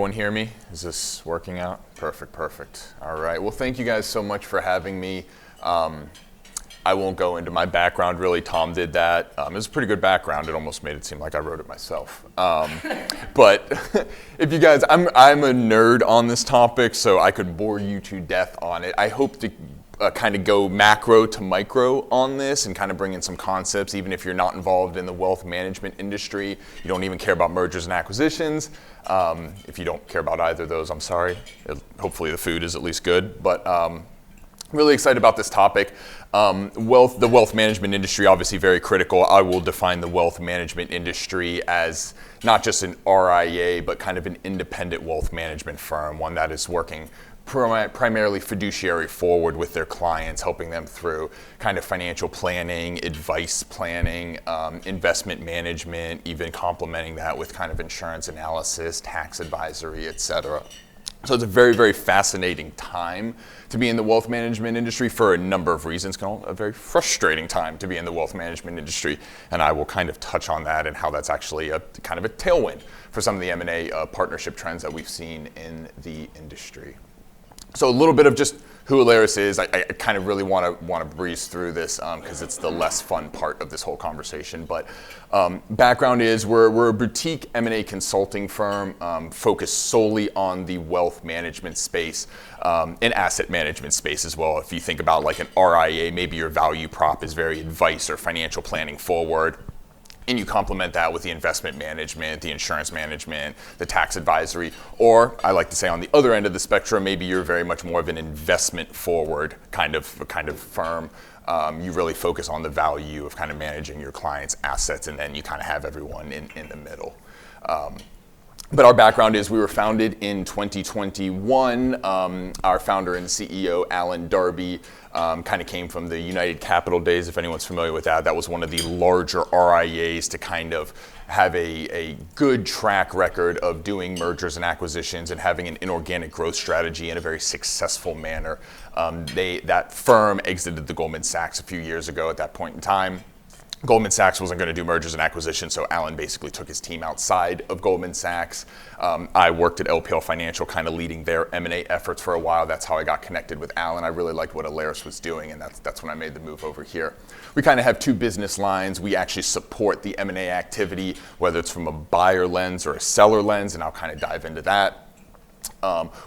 everyone hear me? Is this working out? Perfect. All right. Well, thank you guys so much for having me. I won't go into my background, really. Tom did that. It was a pretty good background. It almost made it seem like I wrote it myself. But if you guys, I'm a nerd on this topic, so I could bore you to death on it. I hope to kind of go macro to micro on this and kind of bring in some concepts, even if you're not involved in the wealth management industry, you don't even care about mergers and acquisitions. If you don't care about either of those, I'm sorry. Hopefully the food is at least good, but really excited about this topic. The wealth management industry, obviously very critical. I will define the wealth management industry as not just an RIA, but kind of an independent wealth management firm, one that is working primarily fiduciary forward with their clients, helping them through kind of financial planning, advice planning, investment management, even complementing that with kind of insurance analysis, tax advisory, et cetera. So it's a very, very fascinating time to be in the wealth management industry for a number of reasons. A very frustrating time to be in the wealth management industry, and I will kind of touch on that and how that's actually a kind of a tailwind for some of the M&A partnership trends that we've seen in the industry. So a little bit of just who Alaris is. I kind of really want to breeze through this because it's the less fun part of this whole conversation. But background is we're a boutique M&A consulting firm focused solely on the wealth management space and asset management space as well. If you think about like an RIA, maybe your value prop is very advice or financial planning forward. And you complement that with the investment management, the insurance management, the tax advisory, or I like to say on the other end of the spectrum, maybe you're very much more of an investment forward kind of firm. You really focus on the value of kind of managing your clients' assets, and then you kind of have everyone in the middle. But our background is we were founded in 2021. Our founder and CEO, Alan Darby, kind of came from the United Capital days, if anyone's familiar with that. That was one of the larger RIAs to kind of have a good track record of doing mergers and acquisitions and having an inorganic growth strategy in a very successful manner. That firm exited the Goldman Sachs a few years ago at that point in time. Goldman Sachs wasn't going to do mergers and acquisitions, so Alan basically took his team outside of Goldman Sachs. I worked at LPL Financial, kind of leading their M&A efforts for a while. That's how I got connected with Alan. I really liked what Alaris was doing, and that's when I made the move over here. We kind of have two business lines. We actually support the M&A activity, whether it's from a buyer lens or a seller lens, and I'll kind of dive into that.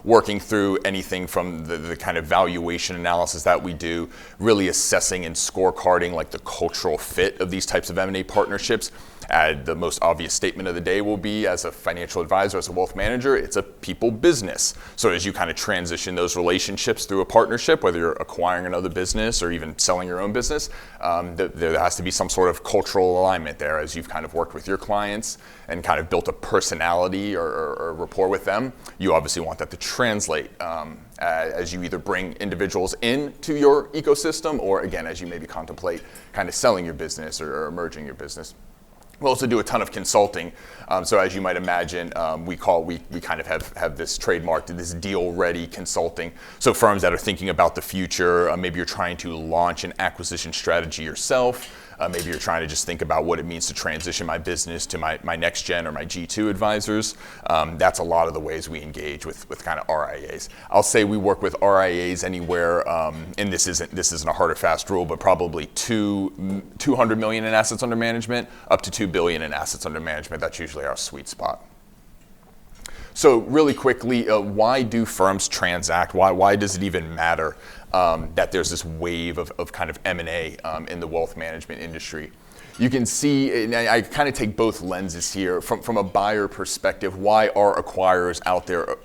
Working through anything from the kind of valuation analysis that we do, really assessing and scorecarding like the cultural fit of these types of M&A partnerships. The most obvious statement of the day will be, as a financial advisor, as a wealth manager, it's a people business. So as you kind of transition those relationships through a partnership, whether you're acquiring another business or even selling your own business, there has to be some sort of cultural alignment there as you've kind of worked with your clients and kind of built a personality or rapport with them. You obviously want that to translate as you either bring individuals into your ecosystem or, again, as you maybe contemplate kind of selling your business or merging your business. We also do a ton of consulting. So as you might imagine, we kind of have this trademarked, this deal-ready consulting. So firms that are thinking about the future, maybe you're trying to launch an acquisition strategy yourself. Maybe you're trying to just think about what it means to transition my business to my next gen or my G2 advisors. That's a lot of the ways we engage with kind of RIAs. I'll say we work with RIAs anywhere, and this isn't a hard or fast rule, but probably 200 million in assets under management up to 2 billion in assets under management. That's usually our sweet spot. So really quickly, why do firms transact? Why does it even matter that there's this wave of kind of M&A in the wealth management industry? You can see, and I kind of take both lenses here. From a buyer perspective, why are acquirers out there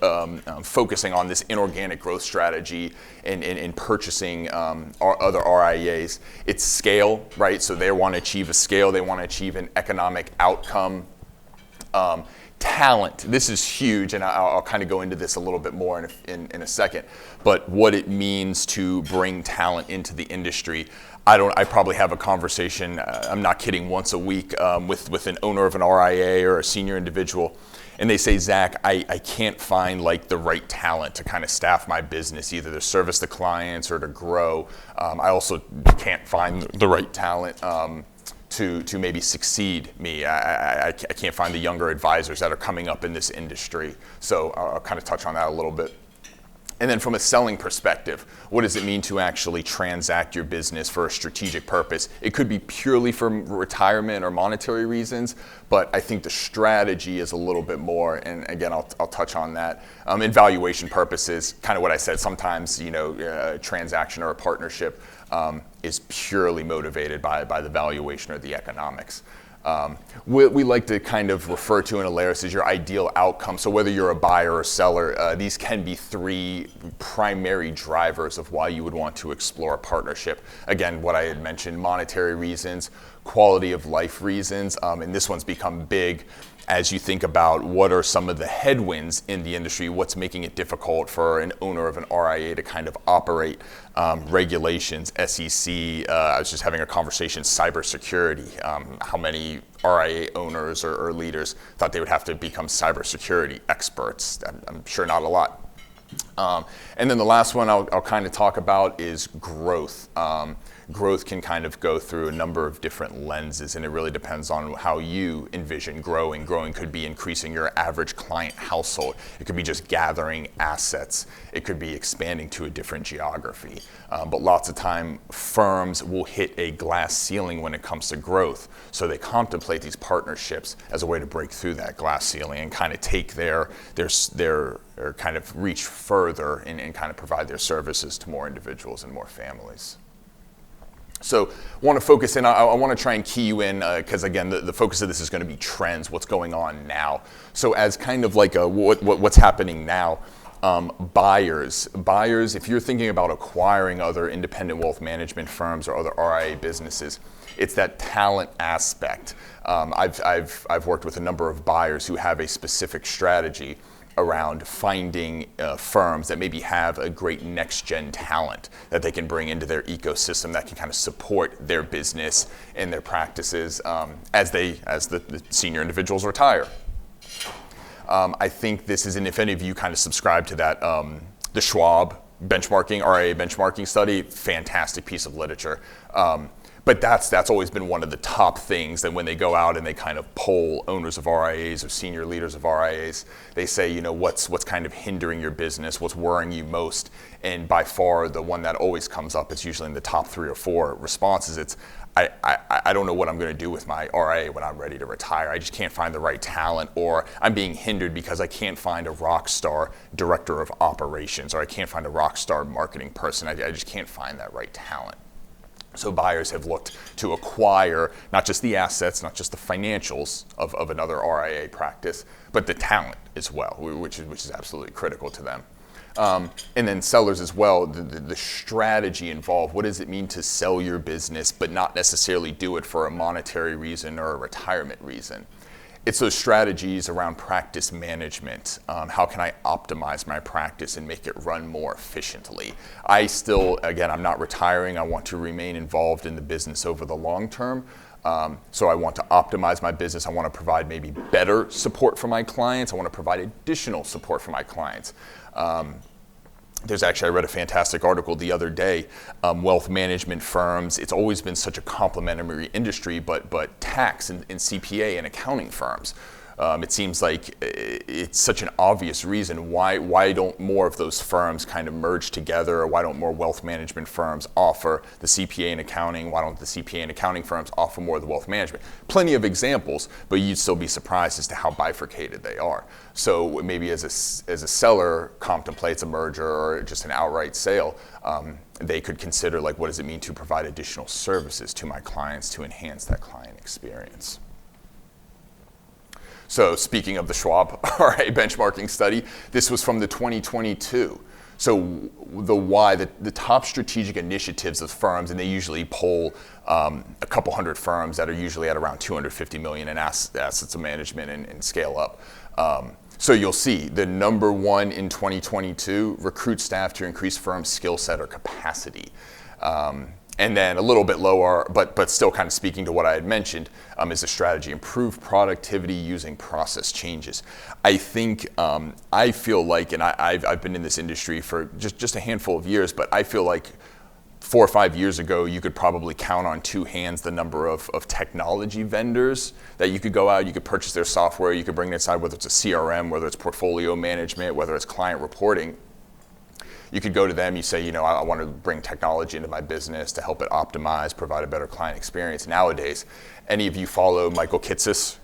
focusing on this inorganic growth strategy and purchasing other RIAs? It's scale, right? So they want to achieve a scale. They want to achieve an economic outcome. Talent, this is huge, and I'll kind of go into this a little bit more in a second, but what it means to bring talent into the industry. I probably have a conversation, I'm not kidding, once a week with an owner of an RIA or a senior individual, and they say, Zach, I can't find like the right talent to kind of staff my business, either to service the clients or to grow. I also can't find the right talent to maybe succeed me. I can't find the younger advisors that are coming up in this industry. So I'll kind of touch on that a little bit. And then from a selling perspective, what does it mean to actually transact your business for a strategic purpose? It could be purely for retirement or monetary reasons, but I think the strategy is a little bit more, and again, I'll touch on that. In valuation purposes, kind of what I said, sometimes, a transaction or a partnership is purely motivated by the valuation or the economics. We like to kind of refer to in Alaris as your ideal outcome. So whether you're a buyer or seller, these can be three primary drivers of why you would want to explore a partnership. Again, what I had mentioned, monetary reasons, quality of life reasons, and this one's become big as you think about what are some of the headwinds in the industry, what's making it difficult for an owner of an RIA to kind of operate, regulations, SEC, I was just having a conversation, cybersecurity, how many RIA owners or leaders thought they would have to become cybersecurity experts? I'm sure not a lot. And then the last one I'll kind of talk about is growth. Growth can kind of go through a number of different lenses, and it really depends on how you envision growing. Growing could be increasing your average client household. It could be just gathering assets. It could be expanding to a different geography. But lots of time, firms will hit a glass ceiling when it comes to growth. So they contemplate these partnerships as a way to break through that glass ceiling and kind of take their or kind of reach further and kind of provide their services to more individuals and more families. So I want to focus in, I want to try and key you in, because again, the focus of this is going to be trends, what's going on now. So as kind of like what's happening now, buyers, if you're thinking about acquiring other independent wealth management firms or other RIA businesses, it's that talent aspect. I've worked with a number of buyers who have a specific strategy around finding firms that maybe have a great next-gen talent that they can bring into their ecosystem that can kind of support their business and their practices as the senior individuals retire. I think this is, and if any of you kind of subscribe to that, the Schwab benchmarking, RIA benchmarking study, fantastic piece of literature. But that's always been one of the top things that when they go out and they kind of poll owners of RIAs or senior leaders of RIAs, they say, what's kind of hindering your business, what's worrying you most? And by far, the one that always comes up, it's usually in the top 3 or 4 responses, it's, I don't know what I'm going to do with my RIA when I'm ready to retire. I just can't find the right talent, or I'm being hindered because I can't find a rock star director of operations, or I can't find a rock star marketing person. I just can't find that right talent. So buyers have looked to acquire not just the assets, not just the financials of another RIA practice, but the talent as well, which is absolutely critical to them. And then sellers as well, the strategy involved. What does it mean to sell your business, but not necessarily do it for a monetary reason or a retirement reason? It's those strategies around practice management. How can I optimize my practice and make it run more efficiently? I still, again, I'm not retiring. I want to remain involved in the business over the long term. So I want to optimize my business. I want to provide maybe better support for my clients. I want to provide additional support for my clients. There's actually, I read a fantastic article the other day, wealth management firms, it's always been such a complementary industry, but tax and CPA and accounting firms. It seems like it's such an obvious reason why don't more of those firms kind of merge together, or why don't more wealth management firms offer the CPA and accounting? Why don't the CPA and accounting firms offer more of the wealth management? Plenty of examples, but you'd still be surprised as to how bifurcated they are. So maybe as a seller contemplates a merger or just an outright sale, they could consider, like, what does it mean to provide additional services to my clients to enhance that client experience? So speaking of the Schwab RIA benchmarking study, this was from the 2022. So the top strategic initiatives of firms, and they usually poll a couple hundred firms that are usually at around 250 million in assets of management and scale up. So you'll see the number one in 2022, recruit staff to increase firm skill set or capacity. And then a little bit lower, but still kind of speaking to what I had mentioned, is the strategy, improve productivity using process changes. I think, I feel like, and I've been in this industry for just a handful of years, but I feel like 4 or 5 years ago, you could probably count on 2 hands the number of technology vendors that you could go out, you could purchase their software, you could bring it inside, whether it's a CRM, whether it's portfolio management, whether it's client reporting. You could go to them, you say, I want to bring technology into my business to help it optimize, provide a better client experience. Nowadays, any of you follow Michael Kitces,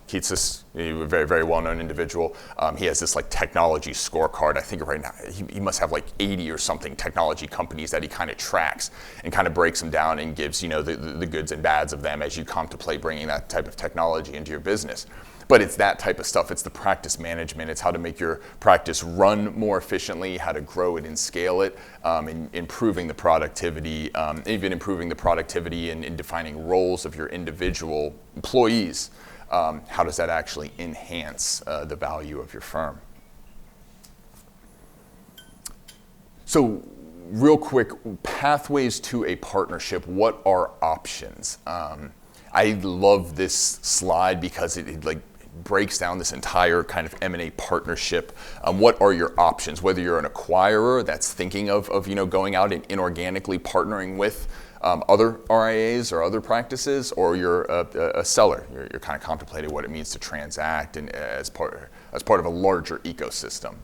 a very, very well-known individual. He has this technology scorecard. I think right now he must have 80 or something technology companies that he kind of tracks and kind of breaks them down and gives, the goods and bads of them as you contemplate bringing that type of technology into your business. But it's that type of stuff. It's the practice management. It's how to make your practice run more efficiently, how to grow it and scale it, and improving the productivity, even improving the productivity and defining roles of your individual employees. How does that actually enhance the value of your firm? So real quick, pathways to a partnership. What are options? I love this slide because it breaks down this entire kind of M&A partnership. What are your options? Whether you're an acquirer that's thinking of going out and inorganically partnering with other RIAs or other practices, or you're a seller. You're kind of contemplating what it means to transact and as part of a larger ecosystem.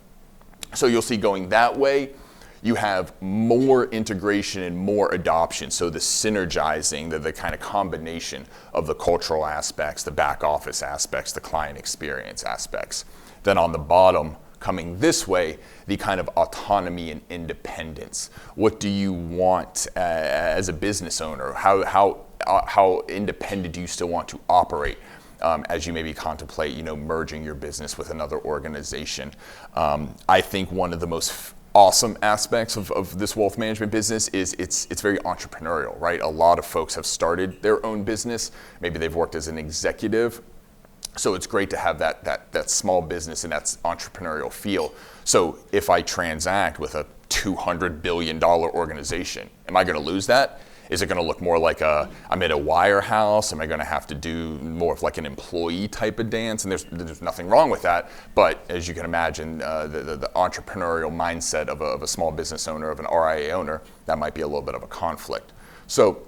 So you'll see going that way, you have more integration and more adoption. So the synergizing, the kind of combination of the cultural aspects, the back office aspects, the client experience aspects. Then on the bottom, coming this way, the kind of autonomy and independence. What do you want as a business owner? How independent do you still want to operate? As you maybe contemplate, merging your business with another organization. I think one of the most awesome aspects of this wealth management business is it's very entrepreneurial, right? A lot of folks have started their own business. Maybe they've worked as an executive. So it's great to have that small business and that entrepreneurial feel. So if I transact with a $200 billion organization, am I going to lose that? Is it going to look more like I'm at a wirehouse? Am I going to have to do more of an employee type of dance? And there's nothing wrong with that. But as you can imagine, the entrepreneurial mindset of a small business owner, of an RIA owner, that might be a little bit of a conflict. So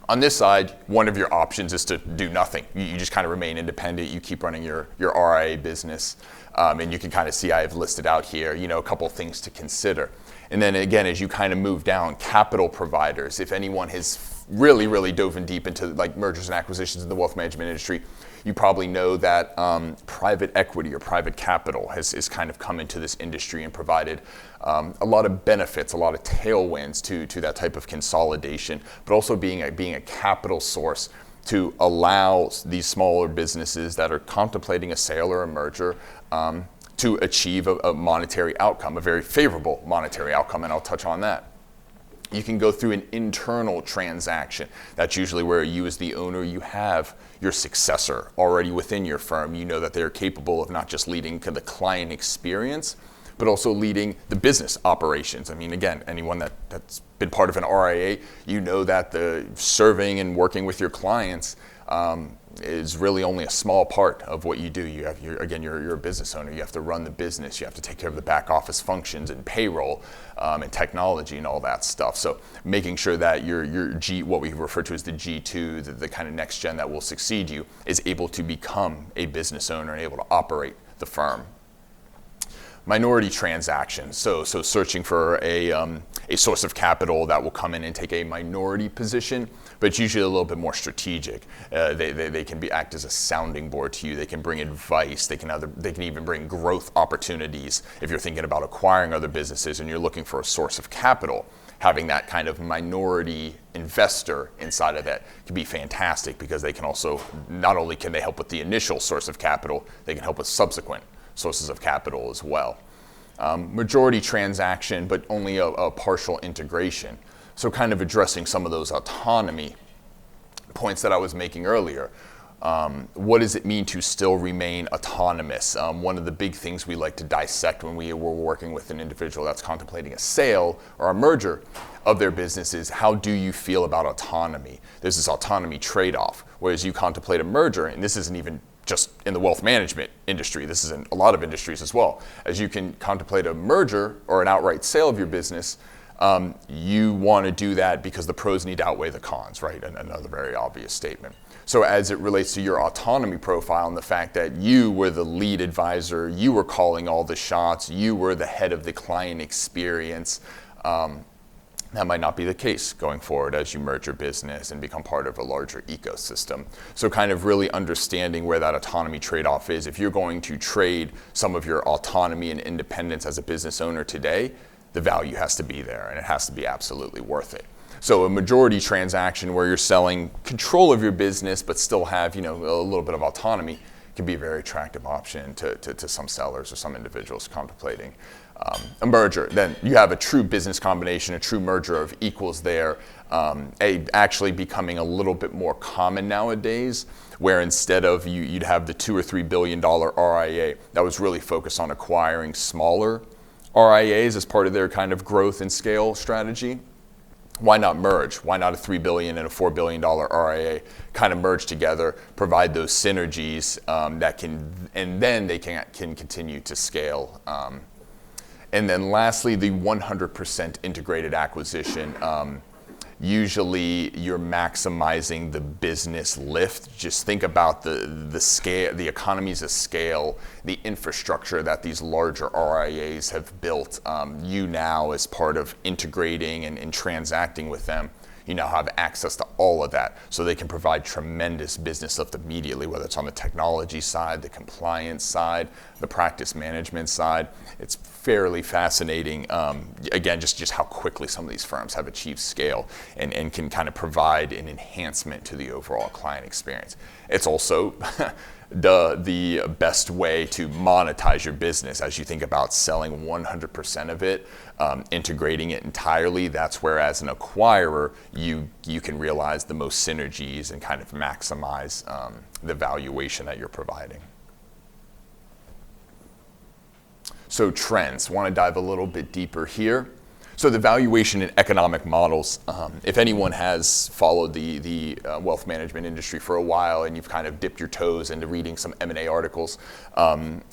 on this side, one of your options is to do nothing. You just kind of remain independent. You keep running your RIA business. And you can kind of see I've listed out here, a couple things to consider. And then again, as you kind of move down, capital providers, if anyone has really, really dove in deep into mergers and acquisitions in the wealth management industry, you probably know that private equity or private capital has kind of come into this industry and provided a lot of benefits, a lot of tailwinds to that type of consolidation, but also being a capital source to allow these smaller businesses that are contemplating a sale or a merger to achieve a monetary outcome, a very favorable monetary outcome, and I'll touch on that. You can go through an internal transaction. That's usually where you as the owner, you have your successor already within your firm. You know that they're capable of not just leading to the client experience, but also leading the business operations. I mean, again, anyone that's been part of an RIA, you know that the serving and working with your clients is really only a small part of what you do. You're a business owner. You have to run the business. You have to take care of the back office functions and payroll and technology and all that stuff. So making sure that your G, what we refer to as the G2, the kind of next gen that will succeed you, is able to become a business owner and able to operate the firm. Minority transactions, so searching for a source of capital that will come in and take a minority position, but it's usually a little bit more strategic. They can act as a sounding board to you. They can bring advice. They can even bring growth opportunities. If you're thinking about acquiring other businesses and you're looking for a source of capital, having that kind of minority investor inside of that can be fantastic, because they can also, not only can they help with the initial source of capital, they can help with subsequent sources of capital as well. Majority transaction, but only a partial integration. So kind of addressing some of those autonomy points that I was making earlier. What does it mean to still remain autonomous? One of the big things we like to dissect when we're working with an individual that's contemplating a sale or a merger of their business is, how do you feel about autonomy? There's this autonomy trade-off, whereas you contemplate a merger, and this isn't even just in the wealth management industry, this is in a lot of industries as well. As you can contemplate a merger or an outright sale of your business, You want to do that because the pros need to outweigh the cons, right? And another very obvious statement. So as it relates to your autonomy profile and the fact that you were the lead advisor, you were calling all the shots, you were the head of the client experience, that might not be the case going forward as you merge your business and become part of a larger ecosystem. So kind of really understanding where that autonomy trade-off is. If you're going to trade some of your autonomy and independence as a business owner today, the value has to be there and it has to be absolutely worth it. So a majority transaction where you're selling control of your business but still have, a little bit of autonomy can be a very attractive option to some sellers or some individuals contemplating a merger. Then you have a true business combination, a true merger of equals there, actually becoming a little bit more common nowadays, where instead of you'd have the $2 or $3 billion RIA that was really focused on acquiring smaller RIAs as part of their kind of growth and scale strategy. Why not merge? Why not a $3 billion and a $4 billion RIA kind of merge together, provide those synergies and then they can continue to scale. And then lastly, the 100% integrated acquisition. Usually you're maximizing the business lift. Just think about the scale, the economies of scale, the infrastructure that these larger RIAs have built. You now, as part of integrating and transacting with them, you now have access to all of that. So they can provide tremendous business lift immediately, whether it's on the technology side, the compliance side, the practice management side. It's fairly fascinating, again, just how quickly some of these firms have achieved scale and can kind of provide an enhancement to the overall client experience. It's also the best way to monetize your business as you think about selling 100% of it, integrating it entirely. That's where, as an acquirer, you can realize the most synergies and kind of maximize the valuation that you're providing. So trends, want to dive a little bit deeper here. So the valuation and economic models, if anyone has followed the wealth management industry for a while and you've kind of dipped your toes into reading some M&A articles,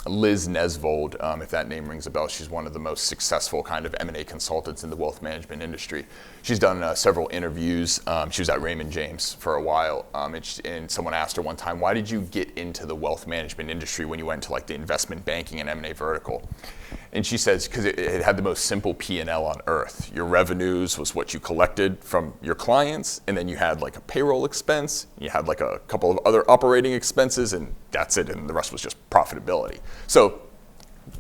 Liz Nesvold, if that name rings a bell, she's one of the most successful kind of M&A consultants in the wealth management industry. She's done several interviews. She was at Raymond James for a while, and someone asked her one time, why did you get into the wealth management industry when you went to like the investment banking and M&A vertical? And she says, because it had the most simple P&L on earth. Your revenues was what you collected from your clients, and then you had like a payroll expense, you had like a couple of other operating expenses, and that's it, and the rest was just profitability. So,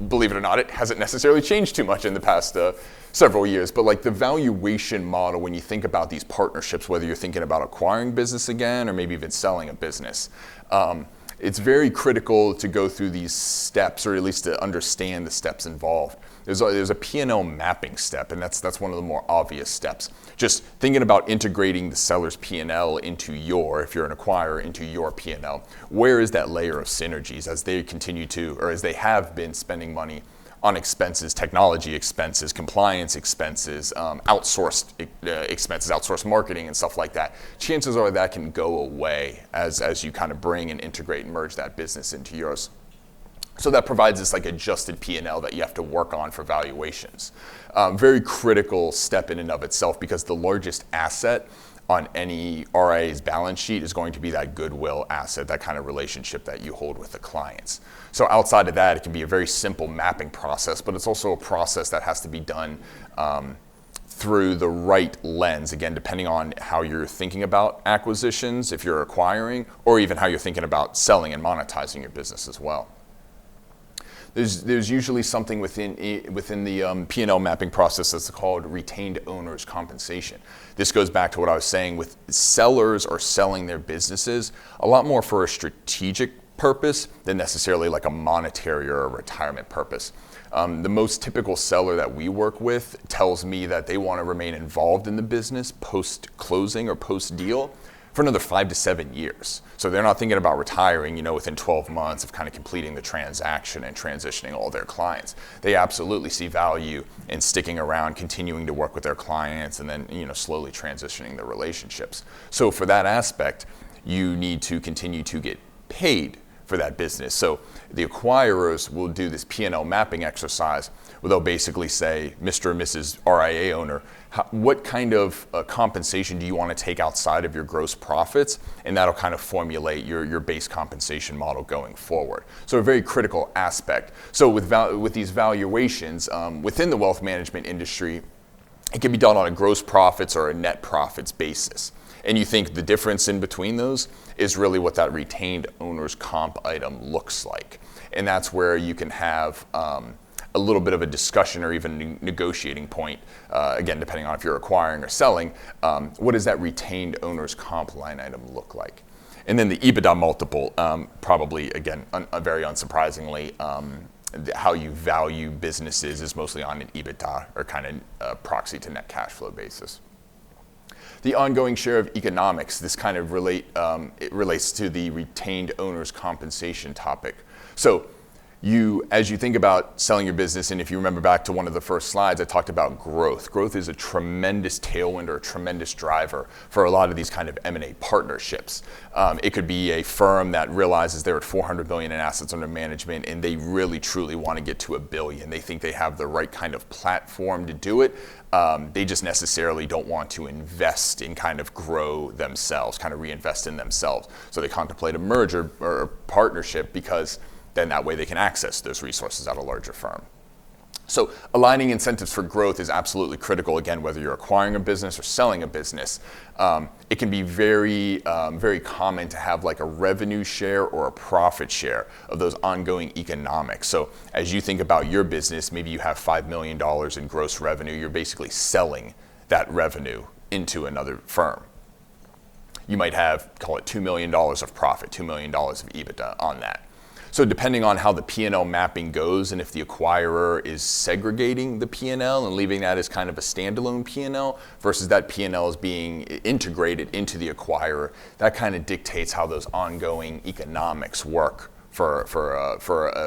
believe it or not, it hasn't necessarily changed too much in the past several years, but like the valuation model, when you think about these partnerships, whether you're thinking about acquiring business again, or maybe even selling a business, it's very critical to go through these steps, or at least to understand the steps involved. There's a P&L mapping step, and that's one of the more obvious steps. Just thinking about integrating the seller's P&L into if you're an acquirer, into your P&L. Where is that layer of synergies as they continue to, or as they have been spending money on expenses, technology expenses, compliance expenses, outsourced expenses, outsourced marketing and stuff like that. Chances are that can go away as you kind of bring and integrate and merge that business into yours. So that provides this like adjusted P&L that you have to work on for valuations. Very critical step in and of itself, because the largest asset on any RIA's balance sheet is going to be that goodwill asset, that kind of relationship that you hold with the clients. So outside of that, it can be a very simple mapping process, but it's also a process that has to be done through the right lens, again, depending on how you're thinking about acquisitions, if you're acquiring, or even how you're thinking about selling and monetizing your business as well. There's usually something within the P&L mapping process that's called retained owner's compensation. This goes back to what I was saying with sellers are selling their businesses a lot more for a strategic purpose than necessarily like a monetary or a retirement purpose. The most typical seller that we work with tells me that they want to remain involved in the business post-closing or post-deal for another 5 to 7 years. So they're not thinking about retiring, within 12 months of kind of completing the transaction and transitioning all their clients. They absolutely see value in sticking around, continuing to work with their clients, and then, slowly transitioning the relationships. So for that aspect, you need to continue to get paid for that business. So the acquirers will do this P&L mapping exercise where they'll basically say, Mr. and Mrs. RIA owner, what kind of compensation do you want to take outside of your gross profits? And that'll kind of formulate your base compensation model going forward. So a very critical aspect. So with these valuations within the wealth management industry, it can be done on a gross profits or a net profits basis. And you think the difference in between those is really what that retained owner's comp item looks like. And that's where you can have a little bit of a discussion or even negotiating point, again, depending on if you're acquiring or selling, what does that retained owner's comp line item look like? And then the EBITDA multiple, probably, again, very unsurprisingly, how you value businesses is mostly on an EBITDA or kind of proxy to net cash flow basis. The ongoing share of economics, this kind of it relates to the retained owner's compensation topic. So as you think about selling your business, and if you remember back to one of the first slides, I talked about growth. Growth is a tremendous tailwind or a tremendous driver for a lot of these kind of M&A partnerships. It could be a firm that realizes they're at $400 billion in assets under management and they really truly want to get to $1 billion. They think they have the right kind of platform to do it. They just necessarily don't want to invest in kind of grow themselves, kind of reinvest in themselves. So they contemplate a merger or a partnership because then that way they can access those resources at a larger firm. So aligning incentives for growth is absolutely critical, again, whether you're acquiring a business or selling a business. It can be very common to have like a revenue share or a profit share of those ongoing economics. So as you think about your business, maybe you have $5 million in gross revenue, you're basically selling that revenue into another firm. You might have, call it $2 million of profit, $2 million of EBITDA on that. So depending on how the P&L mapping goes and if the acquirer is segregating the P&L and leaving that as kind of a standalone P&L versus that P&L is being integrated into the acquirer, that kind of dictates how those ongoing economics work for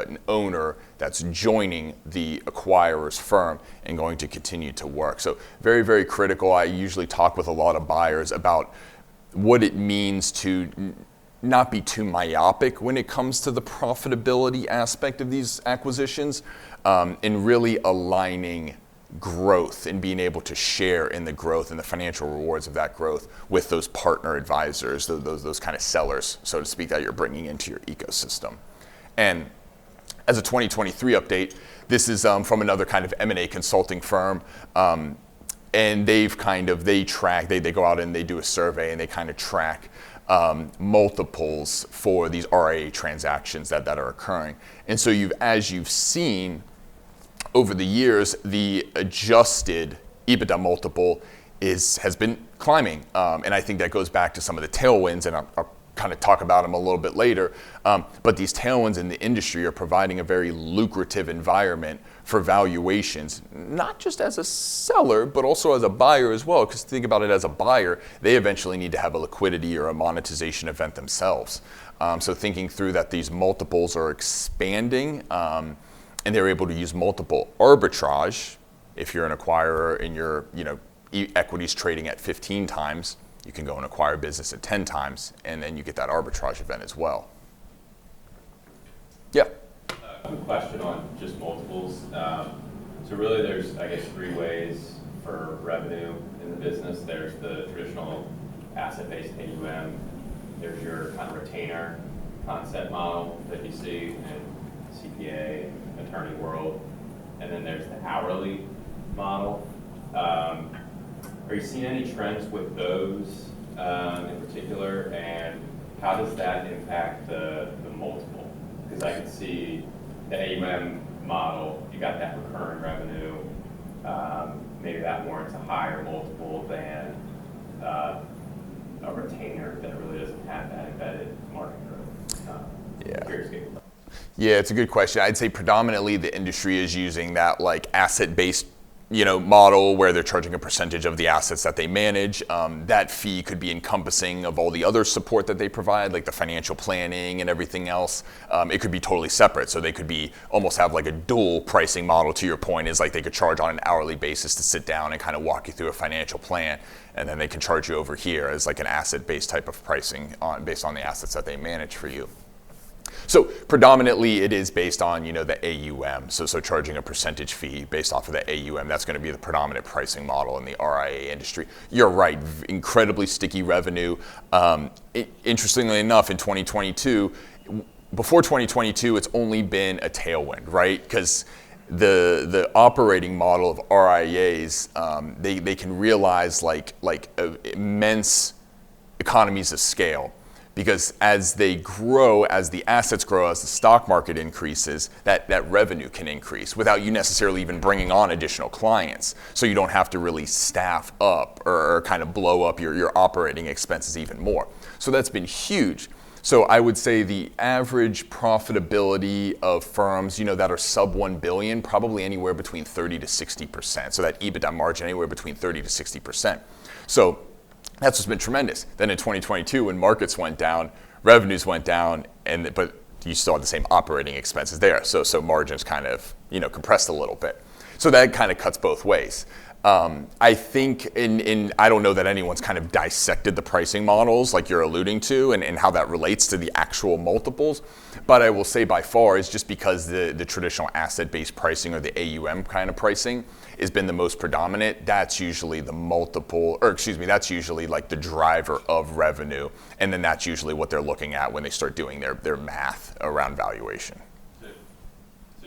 an owner that's joining the acquirer's firm and going to continue to work. So very, very critical. I usually talk with a lot of buyers about what it means to not be too myopic when it comes to the profitability aspect of these acquisitions, and really aligning growth and being able to share in the growth and the financial rewards of that growth with those partner advisors, those kind of sellers, so to speak, that you're bringing into your ecosystem. And as a 2023 update, this is from another kind of M&A consulting firm. And they go out and they do a survey and they kind of track multiples for these RIA transactions that are occurring. And so as you've seen over the years, the adjusted EBITDA multiple has been climbing. And I think that goes back to some of the tailwinds, and I'll kind of talk about them a little bit later. But these tailwinds in the industry are providing a very lucrative environment for valuations, not just as a seller, but also as a buyer as well. Because think about it, as a buyer, they eventually need to have a liquidity or a monetization event themselves. So thinking through that these multiples are expanding, and they're able to use multiple arbitrage. If you're an acquirer and your equities trading at 15 times, you can go and acquire a business at 10 times, and then you get that arbitrage event as well. Yeah. Quick question on just multiples. So really there's, I guess, three ways for revenue in the business. There's the traditional asset-based AUM. There's your kind of retainer concept model that you see in CPA and attorney world. And then there's the hourly model. Are you seeing any trends with those in particular, and how does that impact the multiple? Because I can see the AUM model, you got that recurring revenue, maybe that warrants a higher multiple than a retainer that really doesn't have that embedded market growth. Yeah, it's a good question. I'd say predominantly the industry is using that like asset-based model where they're charging a percentage of the assets that they manage. That fee could be encompassing of all the other support that they provide, like the financial planning and everything else. It could be totally separate. So they could be almost have like a dual pricing model, to your point, is like they could charge on an hourly basis to sit down and kind of walk you through a financial plan. And then they can charge you over here as like an asset-based type of pricing based on the assets that they manage for you. So predominantly it is based on, the AUM. So charging a percentage fee based off of the AUM, that's going to be the predominant pricing model in the RIA industry. You're right, incredibly sticky revenue. Interestingly enough, in 2022, before 2022, it's only been a tailwind, right? Because the operating model of RIAs, they can realize like immense economies of scale. Because as they grow, as the assets grow, as the stock market increases, that revenue can increase without you necessarily even bringing on additional clients. So you don't have to really staff up or kind of blow up your operating expenses even more. So that's been huge. So I would say the average profitability of firms, that are sub 1 billion, probably anywhere between 30 to 60%. So that EBITDA margin anywhere between 30 to 60%. So that's what's been tremendous. Then in 2022, when markets went down, revenues went down, but you still had the same operating expenses there. So margins kind of compressed a little bit. So that kind of cuts both ways. I think I don't know that anyone's kind of dissected the pricing models like you're alluding to and how that relates to the actual multiples. But I will say by far is just because the traditional asset-based pricing or the AUM kind of pricing has been the most predominant, that's usually that's usually like the driver of revenue. And then that's usually what they're looking at when they start doing their math around valuation. So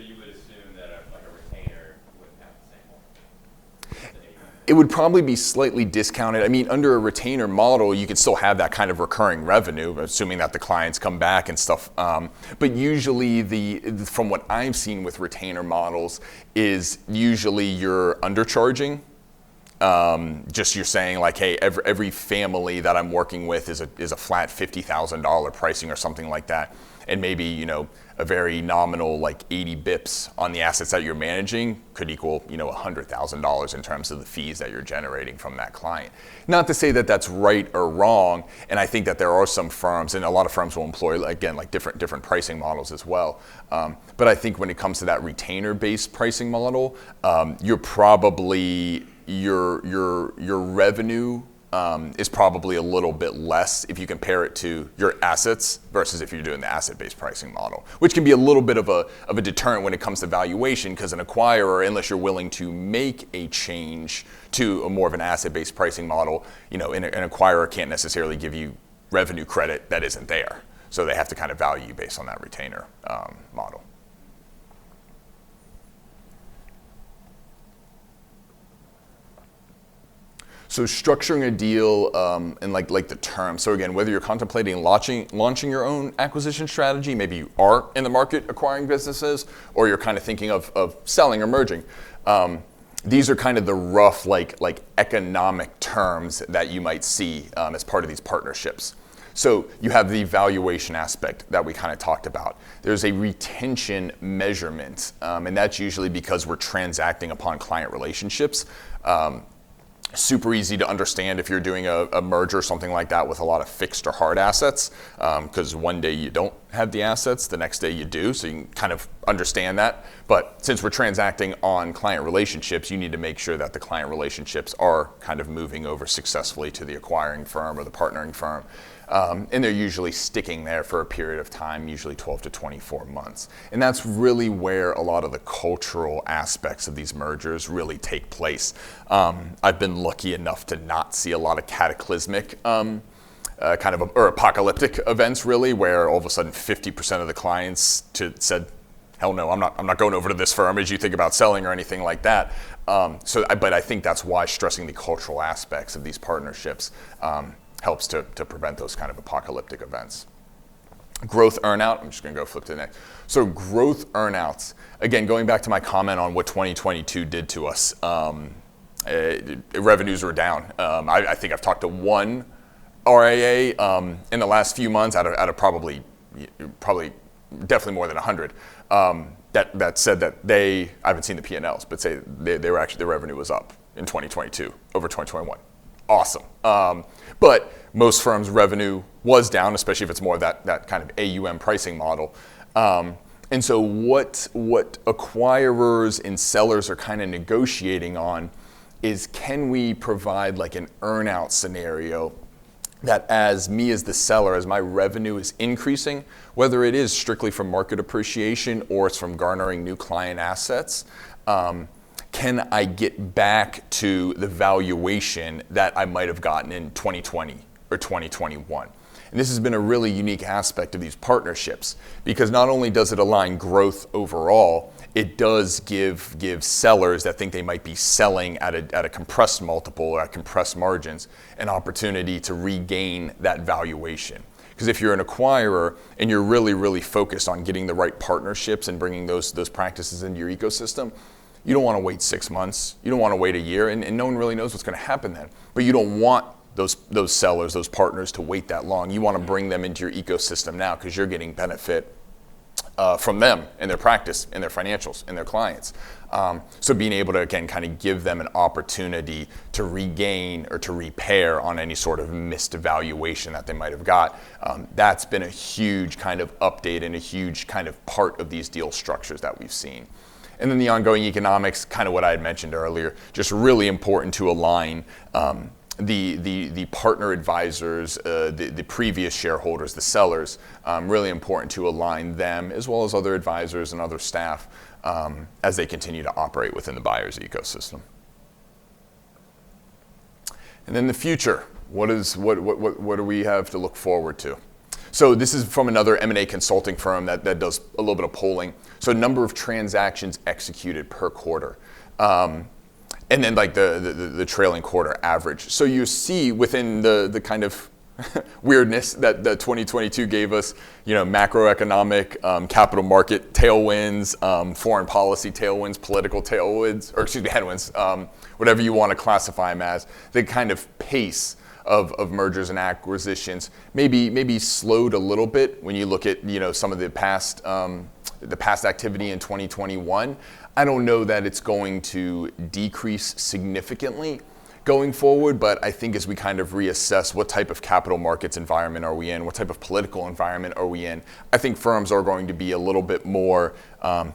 you would assume that a retainer wouldn't have the same multiple? It would probably be slightly discounted. I mean, under a retainer model, you could still have that kind of recurring revenue, assuming that the clients come back and stuff. But usually, from what I've seen with retainer models, is usually you're undercharging. Just you're saying like, hey, every family that I'm working with is a flat $50,000 pricing or something like that, and maybe a very nominal like 80 bips on the assets that you're managing could equal $100,000 in terms of the fees that you're generating from that client. Not to say that that's right or wrong, and I think that there are some firms, and a lot of firms will employ again like different pricing models as well. But I think when it comes to that retainer-based pricing model, you're probably your revenue is probably a little bit less if you compare it to your assets versus if you're doing the asset-based pricing model, which can be a little bit of a deterrent when it comes to valuation, because an acquirer, unless you're willing to make a change to a more of an asset-based pricing model, an acquirer can't necessarily give you revenue credit that isn't there. So they have to kind of value you based on that retainer model. So structuring a deal and like the term. So again, whether you're contemplating launching your own acquisition strategy, maybe you are in the market acquiring businesses, or you're kind of thinking of selling or merging. These are kind of the rough like economic terms that you might see as part of these partnerships. So you have the valuation aspect that we kind of talked about. There's a retention measurement, and that's usually because we're transacting upon client relationships. Super easy to understand if you're doing a merger or something like that with a lot of fixed or hard assets, because one day you don't have the assets, the next day you do, so you can kind of understand that. But since we're transacting on client relationships, you need to make sure that the client relationships are kind of moving over successfully to the acquiring firm or the partnering firm. And they're usually sticking there for a period of time, usually 12 to 24 months. And that's really where a lot of the cultural aspects of these mergers really take place. I've been lucky enough to not see a lot of cataclysmic or apocalyptic events, really, where all of a sudden 50% of the clients said, hell no, I'm not going over to this firm as you think about selling or anything like that. But I think that's why stressing the cultural aspects of these partnerships helps to prevent those kind of apocalyptic events. Growth earnout, I'm just gonna go flip to the next. So growth earnouts, again, going back to my comment on what 2022 did to us, revenues were down. I think I've talked to one RIA in the last few months out of probably definitely more than 100 that said that I haven't seen the P&Ls, but say they were actually, their revenue was up in 2022 over 2021. Awesome. But most firms' revenue was down, especially if it's more that kind of AUM pricing model. And so what acquirers and sellers are kind of negotiating on is, can we provide like an earnout scenario that as me as the seller, as my revenue is increasing, whether it is strictly from market appreciation or it's from garnering new client assets, can I get back to the valuation that I might have gotten in 2020 or 2021? And this has been a really unique aspect of these partnerships, because not only does it align growth overall, it does give sellers that think they might be selling at a compressed multiple or at compressed margins an opportunity to regain that valuation. Because if you're an acquirer and you're really, really focused on getting the right partnerships and bringing those practices into your ecosystem, you don't want to wait 6 months. You don't want to wait a year, and no one really knows what's going to happen then. But you don't want those sellers, those partners to wait that long. You want to bring them into your ecosystem now because you're getting benefit from them and their practice and their financials and their clients. So being able to, again, kind of give them an opportunity to regain or to repair on any sort of missed valuation that they might have got, that's been a huge kind of update and a huge kind of part of these deal structures that we've seen. And then the ongoing economics, kind of what I had mentioned earlier, just really important to align the partner advisors, the previous shareholders, the sellers, really important to align them as well as other advisors and other staff as they continue to operate within the buyer's ecosystem. And then the future, what do we have to look forward to? So this is from another M&A consulting firm that does a little bit of polling. So number of transactions executed per quarter. And then like the trailing quarter average. So you see within the kind of weirdness that 2022 gave us, macroeconomic, capital market tailwinds, foreign policy tailwinds, political tailwinds, or excuse me, headwinds, whatever you want to classify them as, the kind of pace of mergers and acquisitions maybe slowed a little bit when you look at some of the past activity in 2021. I don't know that it's going to decrease significantly going forward, but I think as we kind of reassess what type of capital markets environment are we in, what type of political environment are we in, I think firms are going to be a little bit more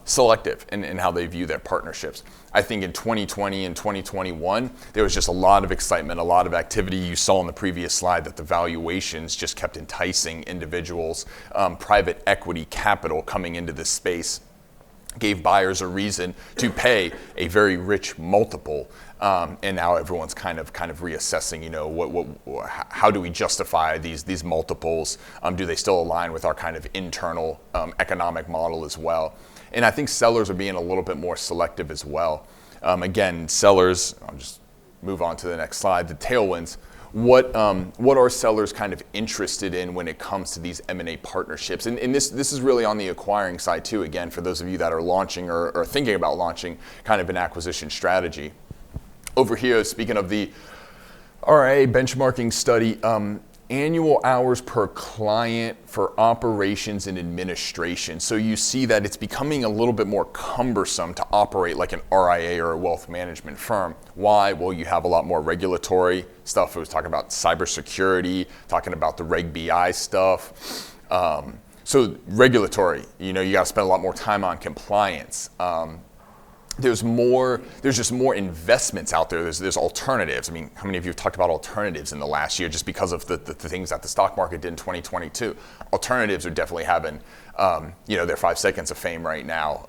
selective in how they view their partnerships. I think in 2020 and 2021, there was just a lot of excitement, a lot of activity. You saw in the previous slide that the valuations just kept enticing individuals. Private equity capital coming into this space gave buyers a reason to pay a very rich multiple, and now everyone's kind of reassessing. How do we justify these multiples? Do they still align with our kind of internal economic model as well? And I think sellers are being a little bit more selective as well. Again, sellers. I'll just move on to the next slide. The tailwinds. What are sellers kind of interested in when it comes to these M&A partnerships? And this is really on the acquiring side too, again, for those of you that are launching or thinking about launching kind of an acquisition strategy. Over here, speaking of the RIA benchmarking study, annual hours per client for operations and administration. So you see that it's becoming a little bit more cumbersome to operate like an RIA or a wealth management firm. Why? Well, you have a lot more regulatory stuff. I was talking about cybersecurity, talking about the Reg BI stuff. So regulatory, you got to spend a lot more time on compliance. There's just more investments out there. There's alternatives. I mean, how many of you have talked about alternatives in the last year just because of the things that the stock market did in 2022? Alternatives are definitely having, their 5 seconds of fame right now.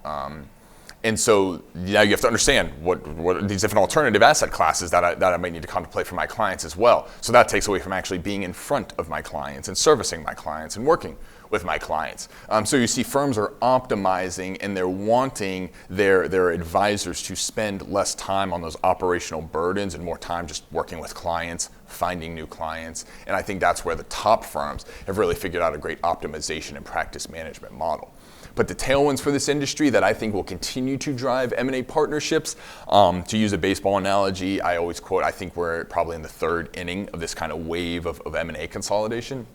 And so now you have to understand what are these different alternative asset classes that I might need to contemplate for my clients as well. So that takes away from actually being in front of my clients and servicing my clients and working with my clients. So you see firms are optimizing and they're wanting their advisors to spend less time on those operational burdens and more time just working with clients, finding new clients. And I think that's where the top firms have really figured out a great optimization and practice management model. But the tailwinds for this industry that I think will continue to drive M&A partnerships, to use a baseball analogy, I always quote, I think we're probably in the third inning of this kind of wave of M&A consolidation.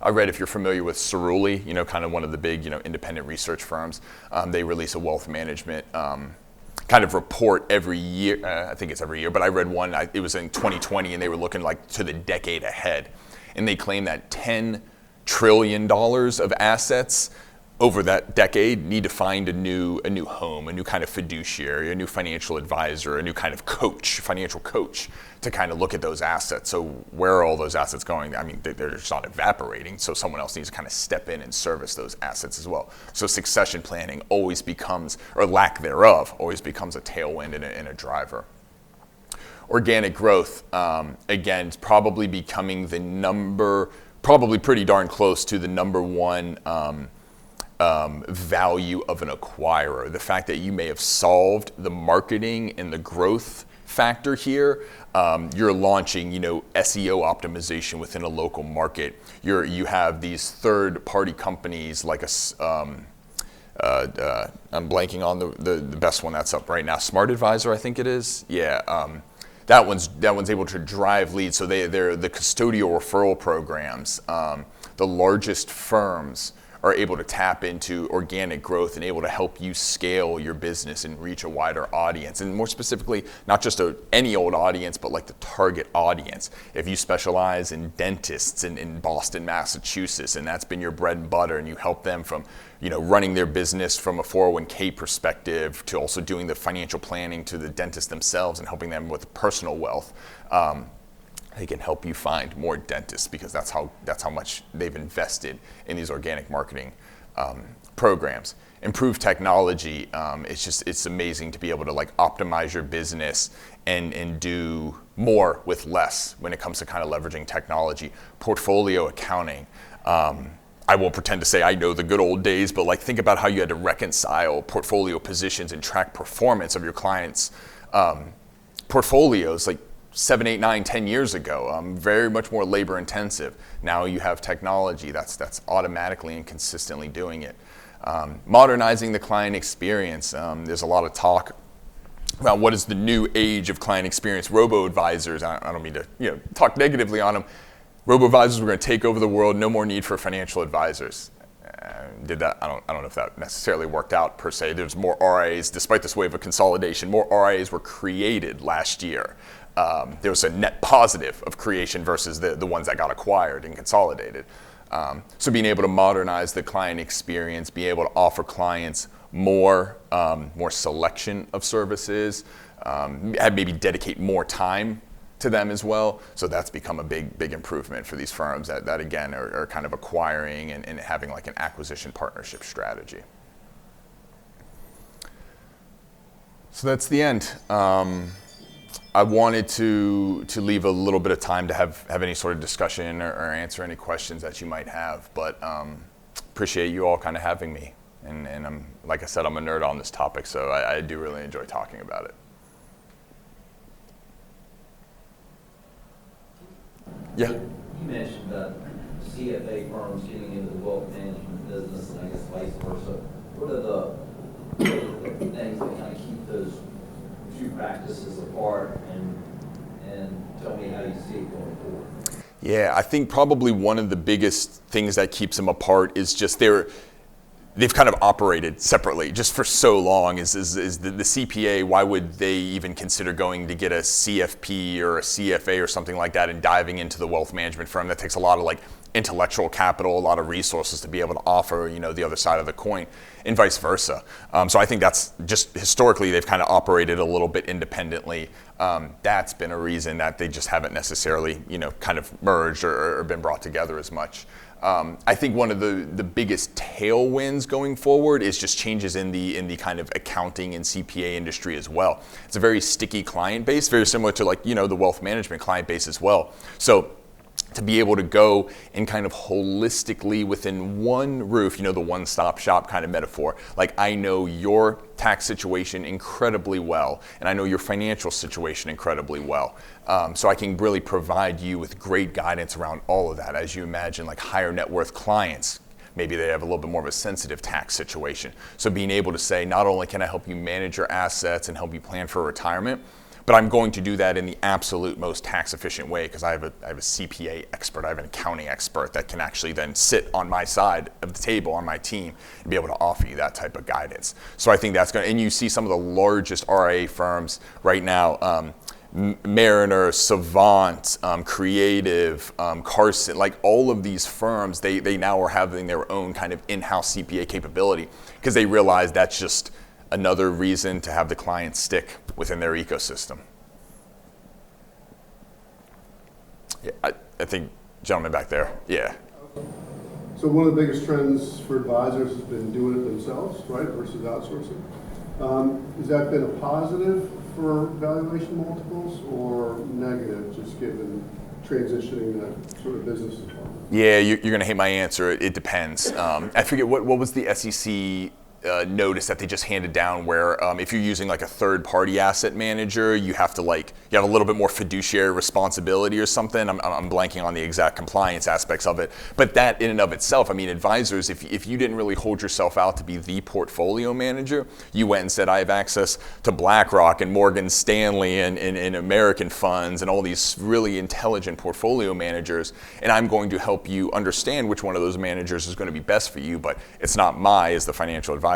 I read, if you're familiar with Cerulli, kind of one of the big, independent research firms, they release a wealth management kind of report every year. I think it's every year, but I read one, it was in 2020, and they were looking like to the decade ahead. And they claim that $10 trillion of assets over that decade need to find a new home, a new kind of fiduciary, a new financial advisor, a new kind of coach, financial coach, to kind of look at those assets. So where are all those assets going? I mean, they're just not evaporating, so someone else needs to kind of step in and service those assets as well. So succession planning always becomes, or lack thereof, always becomes a tailwind and a driver. Organic growth, again, is probably becoming probably pretty darn close to the number one value of an acquirer. The fact that you may have solved the marketing and the growth factor here. You're launching, SEO optimization within a local market. You have these third-party companies like I'm blanking on the best one that's up right now. Smart Advisor, I think it is. Yeah. That one's able to drive leads. So they're the custodial referral programs. The largest firms are able to tap into organic growth and able to help you scale your business and reach a wider audience. And more specifically, not just any old audience, but like the target audience. If you specialize in dentists in Boston, Massachusetts, and that's been your bread and butter, and you help them from running their business from a 401k perspective to also doing the financial planning to the dentist themselves and helping them with personal wealth, they can help you find more dentists because that's how much they've invested in these organic marketing programs. Improved technology, it's amazing to be able to optimize your business and do more with less when it comes to kind of leveraging technology. Portfolio accounting. I won't pretend to say I know the good old days, but think about how you had to reconcile portfolio positions and track performance of your clients' portfolios 7, 8, 9, 10 years ago. Very much more labor intensive. Now you have technology that's automatically and consistently doing it. Modernizing the client experience. There's a lot of talk about what is the new age of client experience. Robo-advisors, I don't mean to talk negatively on them. Robo-advisors were going to take over the world. No more need for financial advisors. Did that? I don't know if that necessarily worked out per se. There's more RIAs, despite this wave of consolidation. More RIAs were created last year. There was a net positive of creation versus the ones that got acquired and consolidated. So being able to modernize the client experience, be able to offer clients more selection of services, maybe dedicate more time to them as well. So that's become a big improvement for these firms that again are kind of acquiring and having an acquisition partnership strategy. So that's the end. I wanted to leave a little bit of time to have any sort of discussion or answer any questions that you might have, but appreciate you all kind of having me. And I'm, like I said, I'm a nerd on this topic, so I do really enjoy talking about it. Yeah. You mentioned CFA firms getting into the wealth management business, and I guess vice versa. What are the things that kind of keep those two practices apart, and tell me how you see it going forward? Yeah, I think probably one of the biggest things that keeps them apart is just they've kind of operated separately just for so long. Is the CPA, why would they even consider going to get a CFP or a CFA or something like that and diving into the wealth management firm? That takes a lot of intellectual capital, a lot of resources to be able to offer, the other side of the coin, and vice versa. So I think that's just historically they've kind of operated a little bit independently. That's been a reason that they just haven't necessarily, kind of merged or been brought together as much. I think one of the biggest tailwinds going forward is just changes in the kind of accounting and CPA industry as well. It's a very sticky client base, very similar to the wealth management client base as well. So to be able to go and kind of holistically within one roof, the one-stop shop kind of metaphor. I know your tax situation incredibly well, and I know your financial situation incredibly well. So I can really provide you with great guidance around all of that. As you imagine, higher net worth clients, maybe they have a little bit more of a sensitive tax situation. So being able to say, not only can I help you manage your assets and help you plan for retirement, but I'm going to do that in the absolute most tax efficient way because I have a CPA expert, I have an accounting expert that can actually then sit on my side of the table on my team and be able to offer you that type of guidance. So I think that's going to, and you see some of the largest RIA firms right now, Mariner, Savant, Creative, Carson, like all of these firms, they now are having their own kind of in-house CPA capability because they realize that's just another reason to have the client stick within their ecosystem. Yeah, I think gentleman back there, yeah. So one of the biggest trends for advisors has been doing it themselves, right, versus outsourcing. Has that been a positive for valuation multiples or negative, just given transitioning that sort of business department? Yeah, you're going to hate my answer. It depends. I forget what was the SEC notice that they just handed down where if you're using like a third-party asset manager, you have a little bit more fiduciary responsibility or something. I'm blanking on the exact compliance aspects of it. But that in and of itself, I mean, advisors, if you didn't really hold yourself out to be the portfolio manager, you went and said, I have access to BlackRock and Morgan Stanley and American funds and all these really intelligent portfolio managers, and I'm going to help you understand which one of those managers is going to be best for you, but it's not as the financial advisor,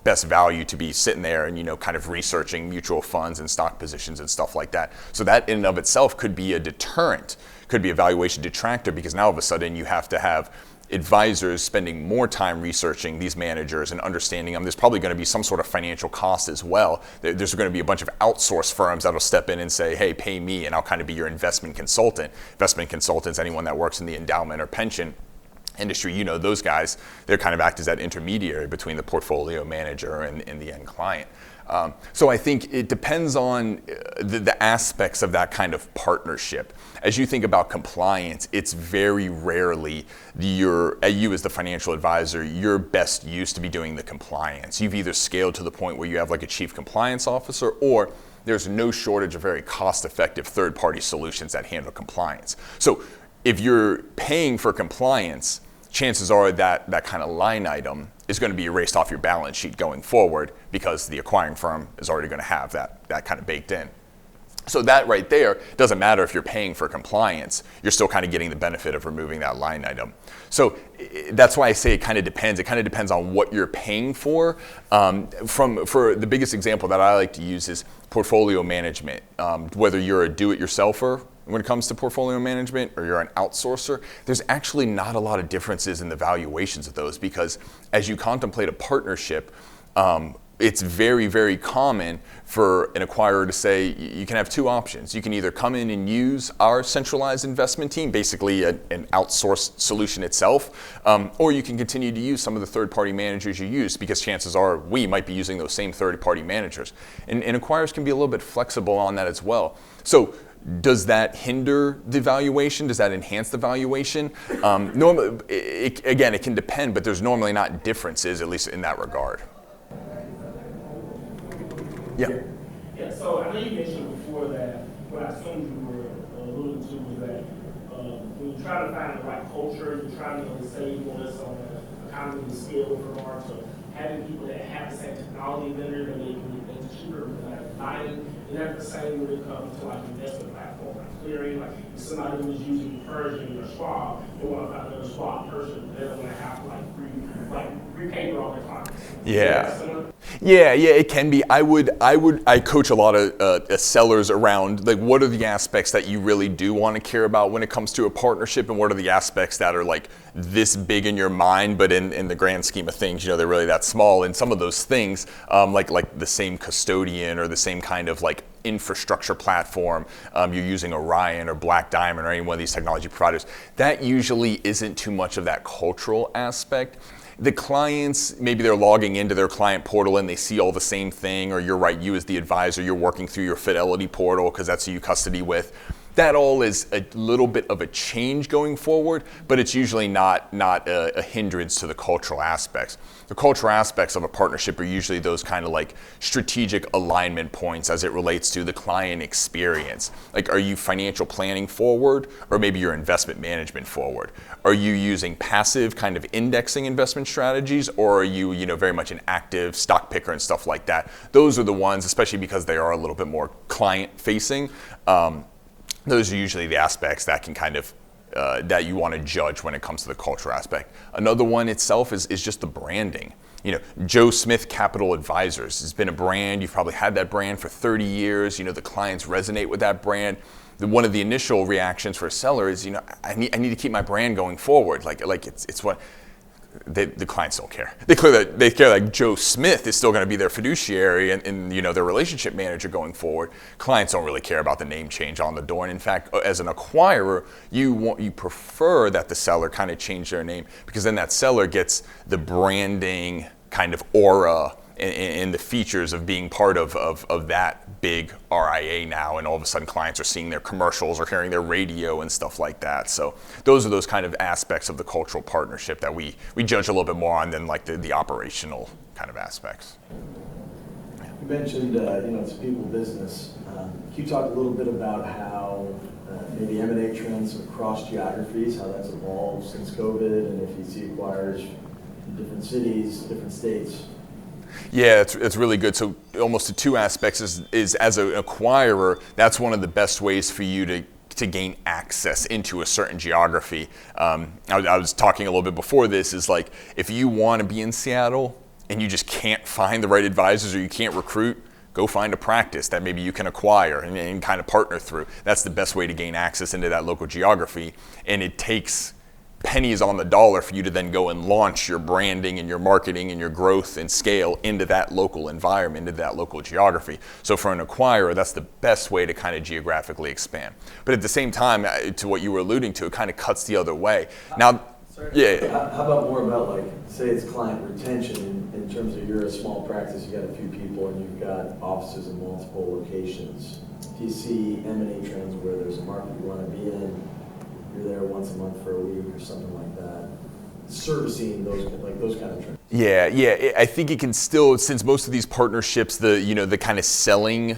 best value to be sitting there and kind of researching mutual funds and stock positions and stuff like that. So that in and of itself could be a deterrent, could be a valuation detractor, because now all of a sudden you have to have advisors spending more time researching these managers and understanding them. There's probably going to be some sort of financial cost as well. There's going to be a bunch of outsourced firms that'll step in and say, hey, pay me and I'll kind of be your investment consultant. Investment consultants, anyone that works in the endowment or pension industry, those guys, they're kind of act as that intermediary between the portfolio manager and the end client. So I think it depends on the aspects of that kind of partnership. As you think about compliance, it's very rarely you as the financial advisor, you're best used to be doing the compliance. You've either scaled to the point where you have like a chief compliance officer, or there's no shortage of very cost-effective third-party solutions that handle compliance. So if you're paying for compliance, chances are that kind of line item is going to be erased off your balance sheet going forward because the acquiring firm is already going to have that kind of baked in. So that right there doesn't matter if you're paying for compliance, you're still kind of getting the benefit of removing that line item. So that's why I say it kind of depends. It kind of depends on what you're paying for. For the biggest example that I like to use is portfolio management. Whether you're a do-it-yourselfer when it comes to portfolio management or you're an outsourcer, there's actually not a lot of differences in the valuations of those, because as you contemplate a partnership, it's very, very common for an acquirer to say you can have two options. You can either come in and use our centralized investment team, basically an outsourced solution itself, or you can continue to use some of the third-party managers you use, because chances are we might be using those same third-party managers. And acquirers can be a little bit flexible on that as well. So does that hinder the valuation? Does that enhance the valuation? Normally, again, it can depend, but there's normally not differences, at least in that regard. Yeah. Yeah, so I know you mentioned before that what I assumed you were alluding to was that when you try to find the right culture, you're trying to save on this on an economy of scale with regard to having people that have the same technology vendor that they can get things cheaper without buying. And that's the same when it comes to like investment platform, like clearing. Like if somebody was using Pershing or Schwab, they want to find another Schwab person. They don't want to have free paper on their clients. Yeah, it can be. I coach a lot of sellers around like what are the aspects that you really do want to care about when it comes to a partnership, and what are the aspects that are like this big in your mind, but in the grand scheme of things, they're really that small. And some of those things, like the same custodian or the same kind of like infrastructure platform, you're using Orion or Black Diamond or any one of these technology providers, that usually isn't too much of that cultural aspect. The clients, maybe they're logging into their client portal and they see all the same thing, or you're right, you as the advisor, you're working through your Fidelity portal because that's who you custody with. That all is a little bit of a change going forward, but it's usually not a hindrance to the cultural aspects. The cultural aspects of a partnership are usually those kind of like strategic alignment points as it relates to the client experience. Like, are you financial planning forward, or maybe your investment management forward? Are you using passive kind of indexing investment strategies, or are you, very much an active stock picker and stuff like that? Those are the ones, especially because they are a little bit more client facing. Those are usually the aspects that can kind of that you want to judge when it comes to the culture aspect. Another one itself is just the branding. Joe Smith Capital Advisors has been a brand. You've probably had that brand for 30 years. The clients resonate with that brand. One of the initial reactions for a seller is, I need to keep my brand going forward. Like it's what the clients don't care. They care like Joe Smith is still going to be their fiduciary and their relationship manager going forward. Clients don't really care about the name change on the door. And in fact, as an acquirer, you prefer that the seller kind of change their name, because then that seller gets the branding kind of aura and the features of being part of that big RIA now, and all of a sudden clients are seeing their commercials or hearing their radio and stuff like that. So those are those kind of aspects of the cultural partnership that we judge a little bit more on than like the operational kind of aspects. You mentioned it's a people business. Can you talk a little bit about how maybe M&A trends across geographies, how that's evolved since COVID, and if you see acquirers in different cities, different states? Yeah, it's really good. So almost the two aspects is as an acquirer, that's one of the best ways for you to gain access into a certain geography. I was talking a little bit before this, is like if you want to be in Seattle and you just can't find the right advisors or you can't recruit, go find a practice that maybe you can acquire and kind of partner through. That's the best way to gain access into that local geography. And it takes pennies on the dollar for you to then go and launch your branding and your marketing and your growth and scale into that local environment, into that local geography. So for an acquirer, that's the best way to kind of geographically expand. But at the same time, to what you were alluding to, it kind of cuts the other way. Now, yeah. How about more about, like, say it's client retention in terms of you're a small practice, you got a few people and you've got offices in multiple locations. Do you see M&A trends where there's a market you want to be in, you're there once a month for a week or something like that, servicing those kind of trends? Yeah. I think it can still, since most of these partnerships, the kind of selling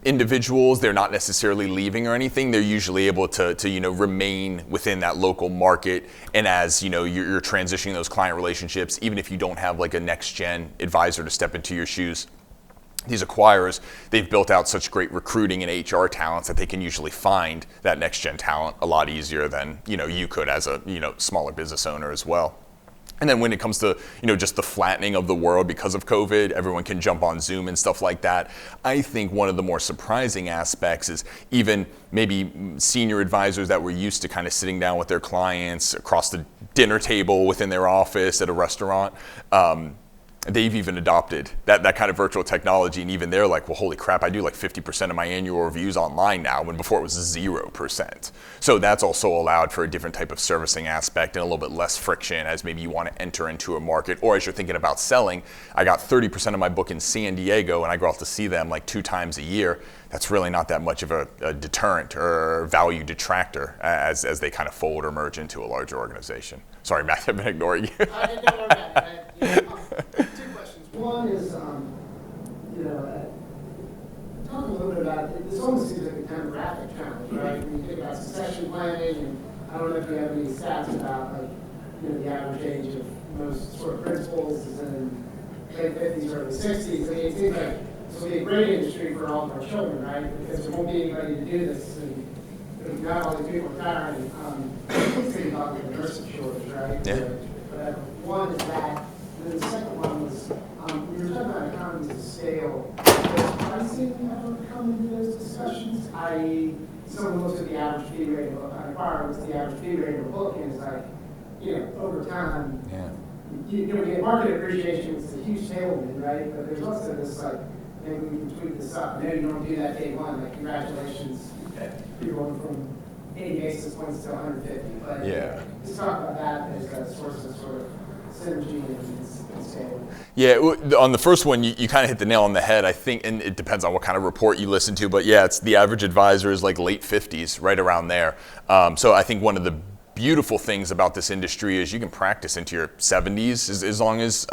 individuals, they're not necessarily leaving or anything. They're usually able to remain within that local market. And as you're transitioning those client relationships, even if you don't have like a next gen advisor to step into your shoes, these acquirers, they've built out such great recruiting and HR talents that they can usually find that next gen talent a lot easier than you could as a smaller business owner as well. And then when it comes to just the flattening of the world because of COVID, everyone can jump on Zoom and stuff like that. I think one of the more surprising aspects is even maybe senior advisors that were used to kind of sitting down with their clients across the dinner table within their office at a restaurant. They've even adopted that kind of virtual technology, and even they're like, well, holy crap, I do like 50% of my annual reviews online now, when before it was 0%. So that's also allowed for a different type of servicing aspect and a little bit less friction as maybe you want to enter into a market, or as you're thinking about selling. I got 30% of my book in San Diego and I go out to see them like 2 times a year. That's really not that much of a deterrent or value detractor as they kind of fold or merge into a larger organization. Sorry, Matt, I've been ignoring you. I didn't know that. Two questions. One is, talk a little bit about, this almost seems like a demographic challenge, right? When you think about succession planning, and I don't know if you have any stats about, the average age of most sort of principals is in late 50s, early 60s. I mean, it seems like this will be a great industry for all of our children, right? Because there won't be anybody to do this. And we've got all these people retiring. It's going to about the nursing shortage, right? Yeah. But one is that. And then the second one was, we were talking about economies of scale. Does pricing ever come into those discussions? I.e., someone looks at the average fee rate of an acquirer, looks at the average fee rate of a book, and it's like, over time, we get market appreciation, it's a huge tailwind, right? But there's also this, maybe we can tweak this up. I know you don't do that day one, congratulations. You're going from 80 basis points to 150. But just talk about that as a source of sort of synergy and scale. Yeah, on the first one, you kind of hit the nail on the head, I think, and it depends on what kind of report you listen to, but it's the average advisor is like late 50s, right around there. So I think one of the beautiful things about this industry is you can practice into your 70s as long as,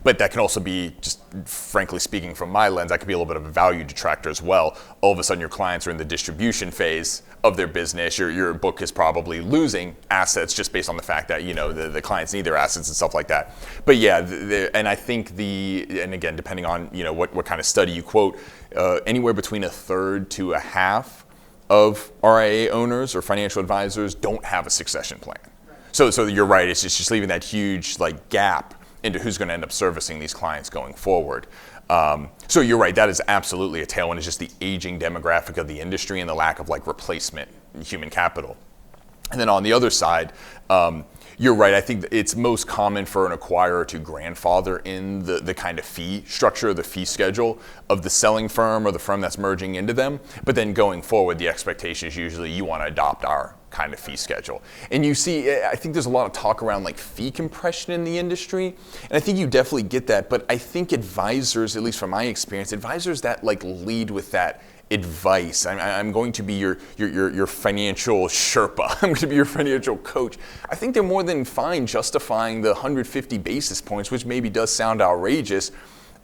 but that can also be, just frankly speaking from my lens, that could be a little bit of a value detractor as well. All of a sudden your clients are in the distribution phase of their business. Your book is probably losing assets just based on the fact that, the clients need their assets and stuff like that. But and I think and again, depending on, what kind of study you quote, anywhere between a third to a half of RIA owners or financial advisors don't have a succession plan. So you're right, it's just leaving that huge gap into who's going to end up servicing these clients going forward. So you're right, that is absolutely a tailwind. It's just the aging demographic of the industry and the lack of like replacement human capital. And then on the other side, you're right. I think it's most common for an acquirer to grandfather in the kind of fee structure, the fee schedule of the selling firm or the firm that's merging into them. But then going forward, the expectation is usually you want to adopt our kind of fee schedule. And you see, I think there's a lot of talk around like fee compression in the industry. And I think you definitely get that. But I think advisors, at least from my experience, advisors that like lead with that advice. I'm going to be your financial Sherpa. I'm going to be your financial coach. I think they're more than fine justifying the 150 basis points, which maybe does sound outrageous.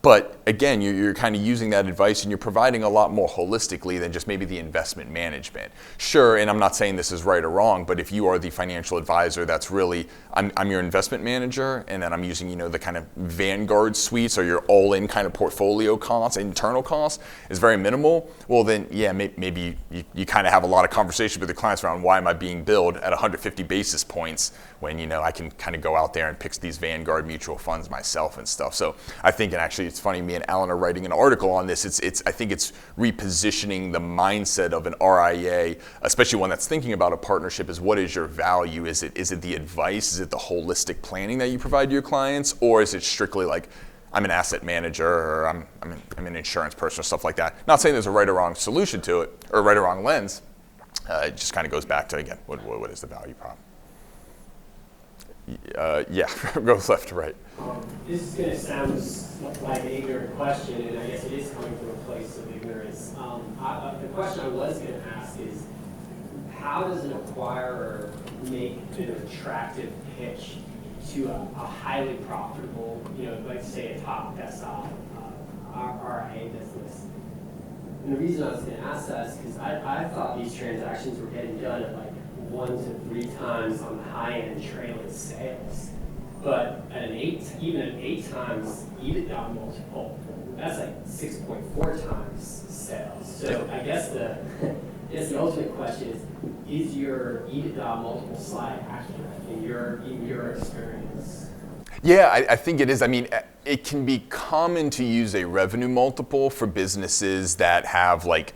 But again, you're kind of using that advice and you're providing a lot more holistically than just maybe the investment management. Sure, and I'm not saying this is right or wrong, but if you are the financial advisor that's really, I'm your investment manager, and then I'm using, the kind of Vanguard suites or your all-in kind of portfolio costs, internal costs is very minimal, well then, yeah, maybe you kind of have a lot of conversation with the clients around why am I being billed at 150 basis points when, I can kind of go out there and pick these Vanguard mutual funds myself and stuff. So I think, and actually it's funny, me and Alan are writing an article on this. I think it's repositioning the mindset of an RIA, especially one that's thinking about a partnership, is what is your value? Is it the advice? Is it the holistic planning that you provide to your clients? Or is it strictly like, I'm an asset manager or I'm an insurance person or stuff like that? Not saying there's a right or wrong solution to it or right or wrong lens. It just kind of goes back to, again, what is the value prop? Yeah, goes left to right. This is going to sound like an ignorant question, and I guess it is coming from a place of ignorance. The question I was going to ask is, how does an acquirer make an attractive pitch to a highly profitable, like say a top decile RIA business? And the reason I was going to ask that is because I thought these transactions were getting done at like 1 to 3 times on the high end trailing sales. But at even an 8 times EBITDA multiple, that's like 6.4 times sales. So I guess the ultimate question is your EBITDA multiple slide accurate in your experience? Yeah, I think it is. I mean, it can be common to use a revenue multiple for businesses that have like,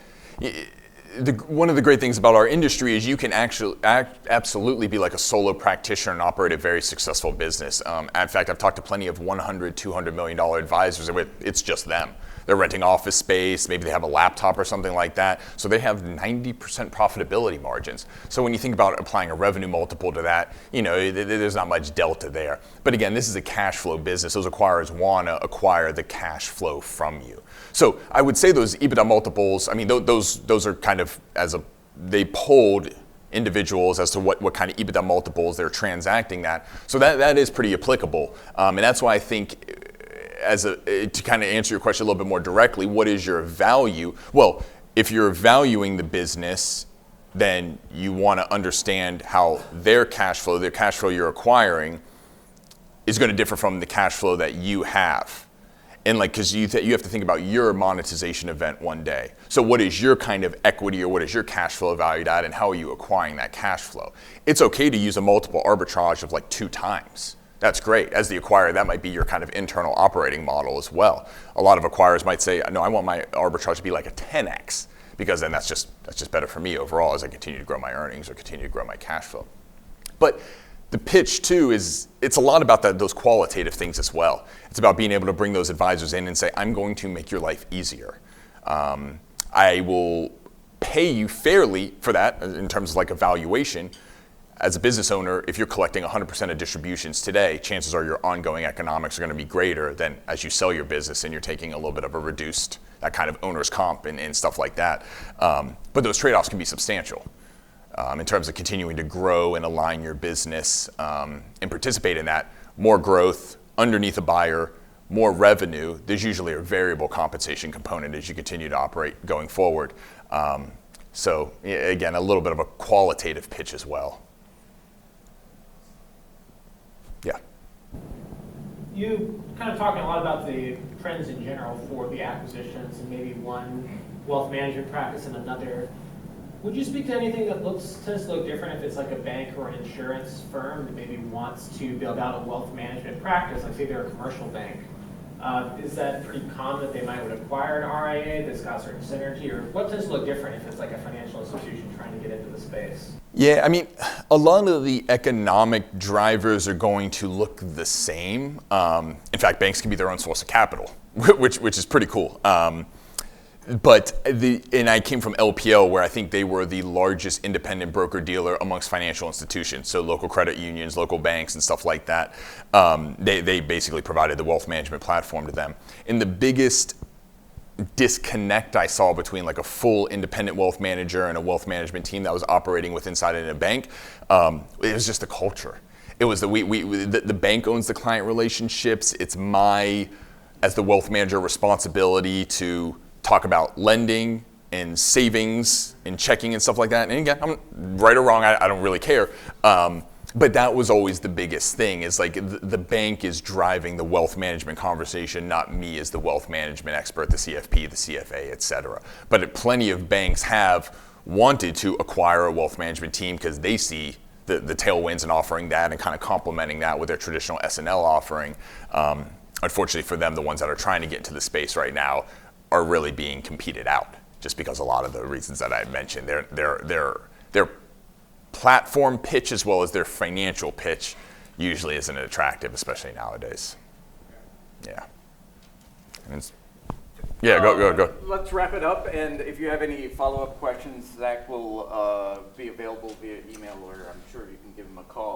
one of the great things about our industry is you can actually absolutely be like a solo practitioner and operate a very successful business. In fact, I've talked to plenty of $100, $200 million advisors. It's just them. They're renting office space. Maybe they have a laptop or something like that. So they have 90% profitability margins. So when you think about applying a revenue multiple to that, there's not much delta there. But again, this is a cash flow business. Those acquirers want to acquire the cash flow from you. So I would say those EBITDA multiples, I mean, those are kind of they polled individuals as to what kind of EBITDA multiples they're transacting at. So that is pretty applicable. And that's why I think to kind of answer your question a little bit more directly, what is your value? Well, if you're valuing the business, then you want to understand how their cash flow you're acquiring is going to differ from the cash flow that you have. And because you have to think about your monetization event one day. So what is your kind of equity or what is your cash flow valued at and how are you acquiring that cash flow? It's okay to use a multiple arbitrage of like 2 times. That's great. As the acquirer, that might be your kind of internal operating model as well. A lot of acquirers might say, no, I want my arbitrage to be like a 10x because then that's just better for me overall as I continue to grow my earnings or continue to grow my cash flow. But the pitch too is it's a lot about those qualitative things as well. It's about being able to bring those advisors in and say, I'm going to make your life easier. I will pay you fairly for that in terms of like a valuation. As a business owner, if you're collecting 100% of distributions today, chances are your ongoing economics are going to be greater than as you sell your business and you're taking a little bit of a reduced, that kind of owner's comp and stuff like that. But those trade-offs can be substantial in terms of continuing to grow and align your business and participate in that. More growth underneath a buyer, more revenue, there's usually a variable compensation component as you continue to operate going forward. So again, a little bit of a qualitative pitch as well. Yeah. You kind of talking a lot about the trends in general for the acquisitions and maybe one wealth management practice and another Would you speak to anything that tends to look different if it's like a bank or an insurance firm that maybe wants to build out a wealth management practice, like say they're a commercial bank? Is that pretty common that they might would acquire an RIA that's got certain synergy, or what tends to look different if it's like a financial institution trying to get into the space? Yeah, I mean, a lot of the economic drivers are going to look the same. In fact, banks can be their own source of capital, which is pretty cool. And I came from LPL, where I think they were the largest independent broker-dealer amongst financial institutions, so local credit unions, local banks, and stuff like that. They basically provided the wealth management platform to them. And the biggest disconnect I saw between like a full independent wealth manager and a wealth management team that was operating with inside in a bank, it was just the culture. It was the bank owns the client relationships. It's my, as the wealth manager, responsibility to talk about lending and savings and checking and stuff like that. And again, I'm right or wrong, I don't really care. But that was always the biggest thing, is like the bank is driving the wealth management conversation, not me as the wealth management expert, the CFP, the CFA, et cetera. But plenty of banks have wanted to acquire a wealth management team because they see the tailwinds in offering that and kind of complementing that with their traditional S&L offering. Unfortunately for them, the ones that are trying to get into the space right now are really being competed out, just because a lot of the reasons that I mentioned, their platform pitch as well as their financial pitch usually isn't attractive, especially nowadays. Yeah. Go. Let's wrap it up, and if you have any follow-up questions, Zach will be available via email, or I'm sure you can give him a call.